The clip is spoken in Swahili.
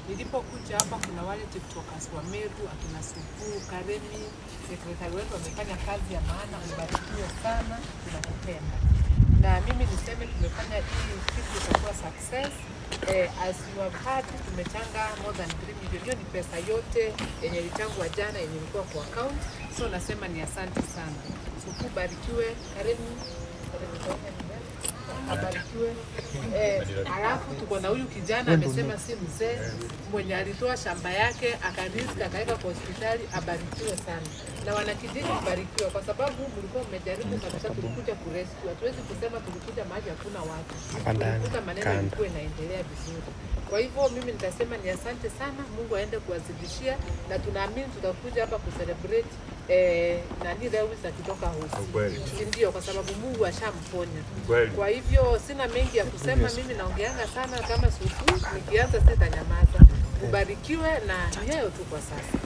Nilipokuja hapa kuna wale tiktokers wa Meru, akina Supu, Karemi, sekretari wetu wamefanya kazi ya maana, mbarikiwe sana, tunakupenda. Na mimi niseme tumefanya hii kitu itakuwa success. As you have heard, tumechanga more than 3 million. Hiyo ni pesa yote yenye ilitangwa jana yenye ilikuwa kwa account. So nasema ni asante sana. Supu barikiwe, Karemi abarikiwe. Alafu tuko na huyu kijana amesema si mzee mwenye alitoa shamba yake akariska akaweka kwa hospitali, abarikiwe sana. Na wanakijiji mbarikiwe kwa sababu mlikuwa mmejaribu kabisa, tulikuja kurescue. Hatuwezi kusema tulikuja mahali hakuna watu. Tulikuta maneno yalikuwa inaendelea vizuri. Kwa hivyo mimi nitasema ni asante sana, Mungu aende kuwazidishia na tunaamini tutakuja hapa kucelebrate nani Lewis akitoka hosi. Ndio kwa sababu Mungu ashamponya. Kwa hivyo sina mengi ya kusema, mimi naongeanga sana kama Supu, nikianza sitanyamaza. Ubarikiwe na yeye tu kwa sasa.